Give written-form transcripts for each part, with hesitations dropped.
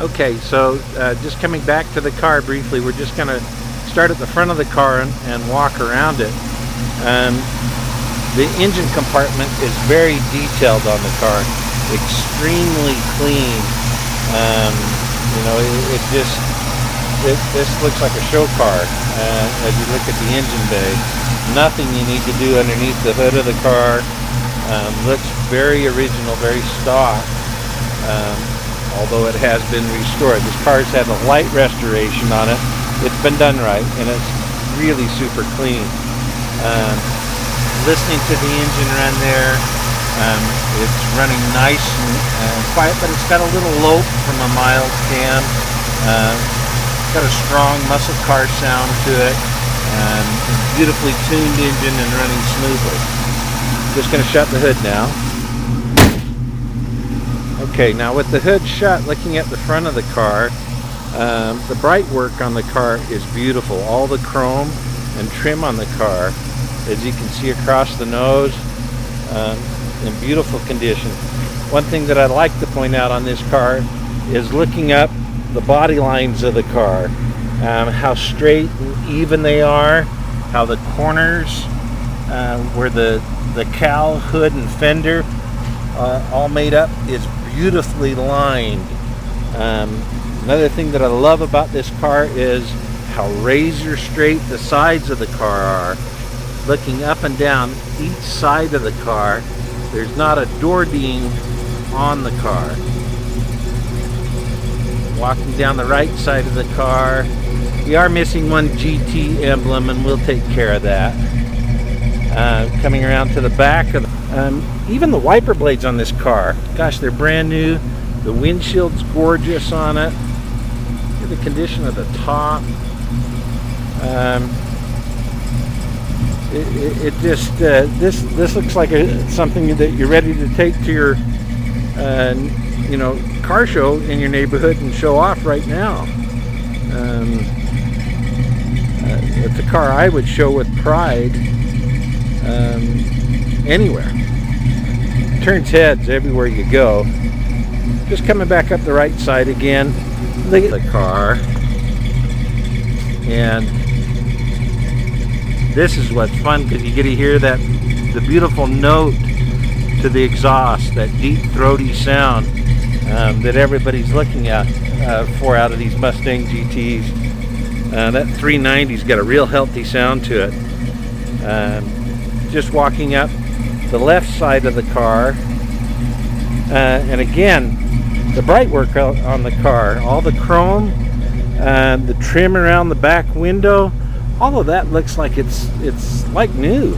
Okay, so just coming back to the car briefly, we're just going to start at the front of the car and walk around it. The engine compartment is very detailed on the car, extremely clean. This looks like a show car as you look at the engine bay. Nothing you need to do underneath the hood of the car. Looks very original, very stock. Although it has been restored. This car's had a light restoration on it. It's been done right, and it's really super clean. Listening to the engine run there, it's running nice and quiet, but it's got a little lope from a mild cam. It's got a strong muscle car sound to it. Beautifully tuned engine and running smoothly. Just going to shut the hood now. Okay, now with the hood shut, looking at the front of the car, the bright work on the car is beautiful. All the chrome and trim on the car, as you can see across the nose, in beautiful condition. One thing that I'd like to point out on this car is looking up the body lines of the car, how straight and even they are, how the corners where the cowl, hood, and fender all made up is beautifully lined. Another thing that I love about this car is how razor straight the sides of the car are. Looking up and down each side of the car, there's not a door ding on the car. Walking down the right side of the car, we are missing one GT emblem, and we'll take care of that. Coming around to the back of even the wiper blades on this car, gosh, they're brand new. The windshield's gorgeous on it. Look at the condition of the top. This looks like something that you're ready to take to your car show in your neighborhood and show off right now. It's a car I would show with pride anywhere. Turns heads everywhere you go. Just coming back up the right side again. Look at the car. And this is what's fun, because you get to hear the beautiful note to the exhaust, that deep throaty sound that everybody's looking at for out of these Mustang GTs. That 390's got a real healthy sound to it. Just walking up the left side of the car, and again, the bright work on the car, all the chrome, the trim around the back window, all of that looks like it's like new.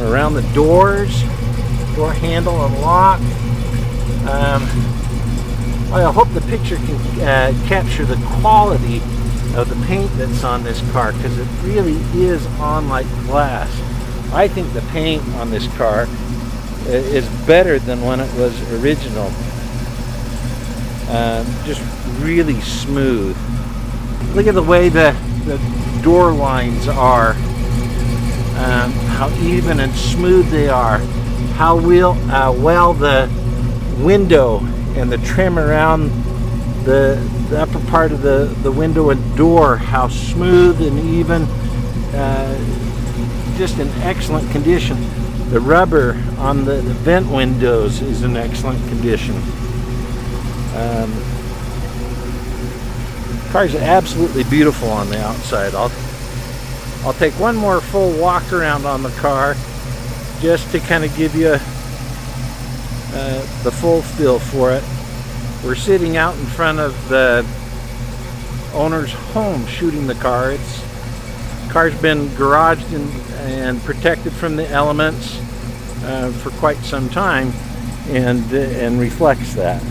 Around the doors, door handle and lock. I hope the picture can capture the quality of the paint that's on this car, because it really is on like glass. I think the paint on this car is better than when it was original. Just really smooth. Look at the way the door lines are, how even and smooth they are, how well the window and the trim around the upper part of the window and door, how smooth and even, just in excellent condition. The rubber on the vent windows is in excellent condition. Car's absolutely beautiful on the outside. I'll take one more full walk around on the car just to kind of give you the full feel for it. We're sitting out in front of the owner's home shooting the car. Car's been garaged and protected from the elements for quite some time, and reflects that.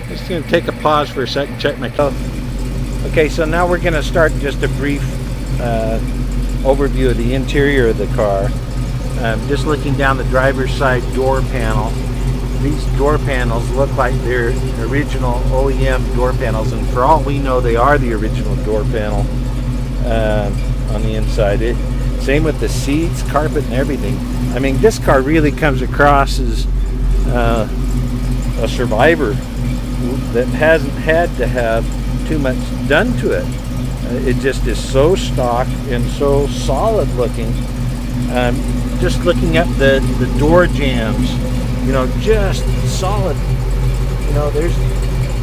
Just going to take a pause for a second, check my toe. Okay, so now we're going to start just a brief overview of the interior of the car. Just looking down the driver's side door panel. These door panels look like they're original OEM door panels, and for all we know, they are the original door panel on the inside. Same with the seats, carpet, and everything. I mean, this car really comes across as a survivor that hasn't had to have too much done to it. It just is so stock and so solid looking. Just looking at the door jambs, you know, just solid. You know,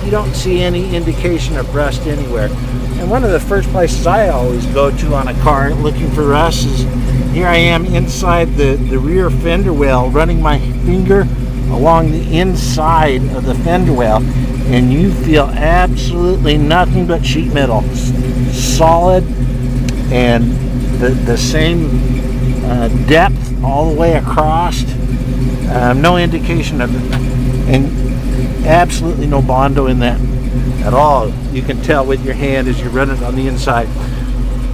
you don't see any indication of rust anywhere. And one of the first places I always go to on a car looking for rust is, here I am inside the rear fender well, running my finger along the inside of the fender well, and you feel absolutely nothing but sheet metal. Solid, and the same depth all the way across. No indication of it, and absolutely no Bondo in that at all. You can tell with your hand as you run it on the inside.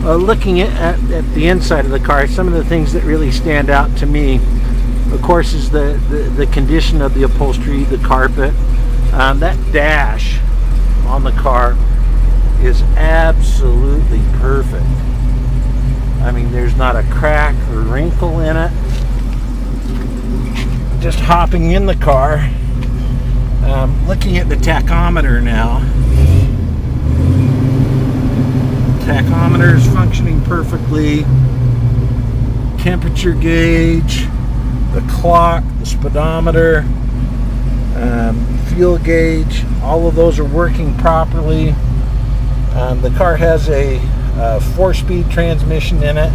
Looking at the inside of the car, some of the things that really stand out to me, of course, is the condition of the upholstery, the carpet. That dash on the car is absolutely perfect. I mean, there's not a crack or wrinkle in it. Just hopping in the car, looking at the tachometer now. Tachometer is functioning perfectly. Temperature gauge, the clock, the speedometer, fuel gauge, all of those are working properly. The car has a 4-speed transmission in it.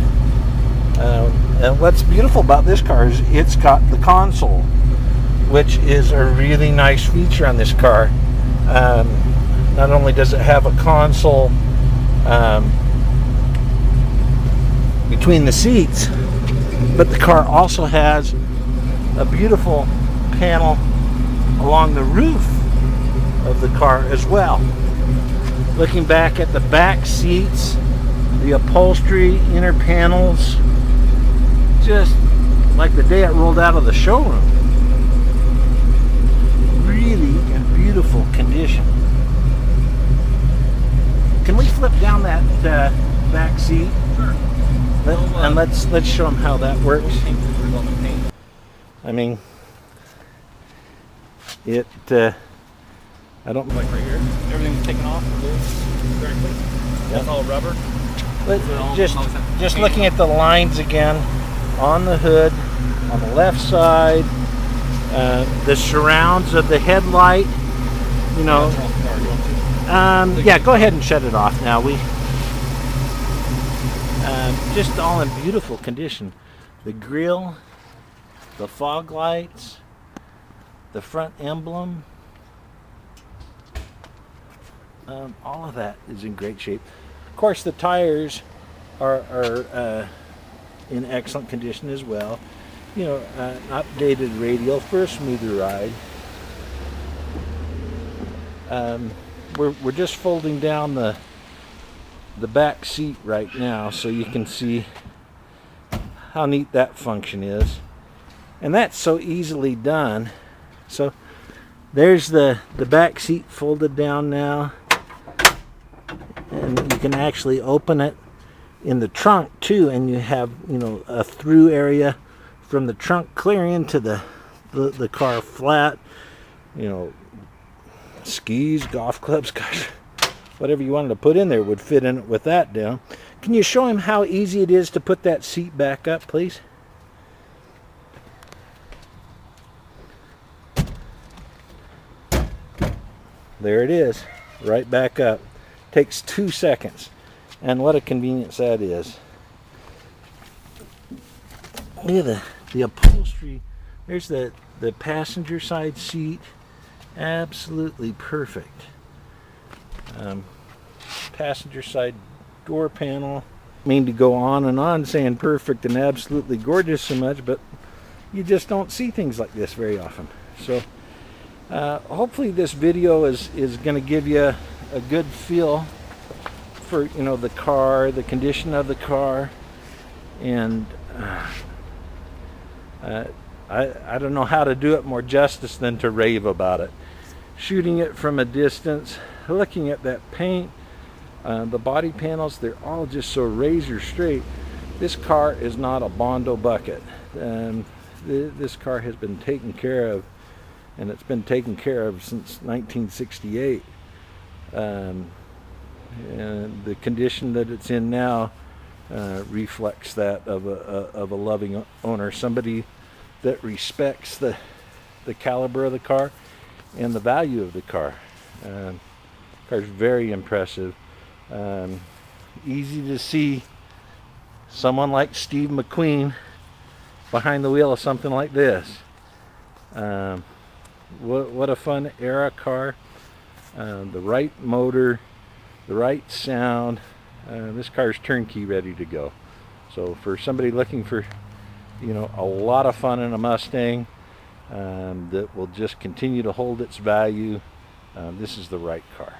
And what's beautiful about this car is it's got the console, which is a really nice feature on this car. Not only does it have a console between the seats, but the car also has a beautiful panel along the roof of the car as well. Looking back at the back seats, the upholstery, inner panels, just like the day it rolled out of the showroom. Really in beautiful condition. Can we flip down that back seat? Sure. And let's show them how that works. I mean, I don't like right here. Everything's taken off. Very quick. That's all rubber. But just looking at the lines again on the hood, on the left side, the surrounds of the headlight. You know. Yeah, go ahead and shut it off now. Just all in beautiful condition. The grille, the fog lights, the front emblem, all of that is in great shape. Of course, the tires are in excellent condition as well. You know, updated radial for a smoother ride. We're just folding down the back seat right now so you can see how neat that function is, and that's so easily done. So there's the back seat folded down now, and you can actually open it in the trunk too, and you have, you know, a through area from the trunk clear into the car flat. You know, skis, golf clubs, gosh, whatever you wanted to put in there would fit in it with that down. Can you show him how easy it is to put that seat back up, please? There it is, right back up. Takes 2 seconds, and what a convenience that is. Look at the upholstery. There's the passenger side seat, absolutely perfect. Passenger side door panel. I mean to go on and on saying perfect and absolutely gorgeous so much, but you just don't see things like this very often. So hopefully this video is going to give you a good feel for, you know, the car, the condition of the car, and I don't know how to do it more justice than to rave about it. Shooting it from a distance, looking at that paint, the body panels, they're all just so razor straight. This car is not a Bondo bucket. This car has been taken care of, and it's been taken care of since 1968. And the condition that it's in now reflects that of a loving owner, somebody that respects the caliber of the car and the value of the car. The car's very impressive. Easy to see someone like Steve McQueen behind the wheel of something like this. What a fun era car. The right motor, the right sound. This car's turnkey, ready to go. So for somebody looking for, a lot of fun in a Mustang that will just continue to hold its value, this is the right car.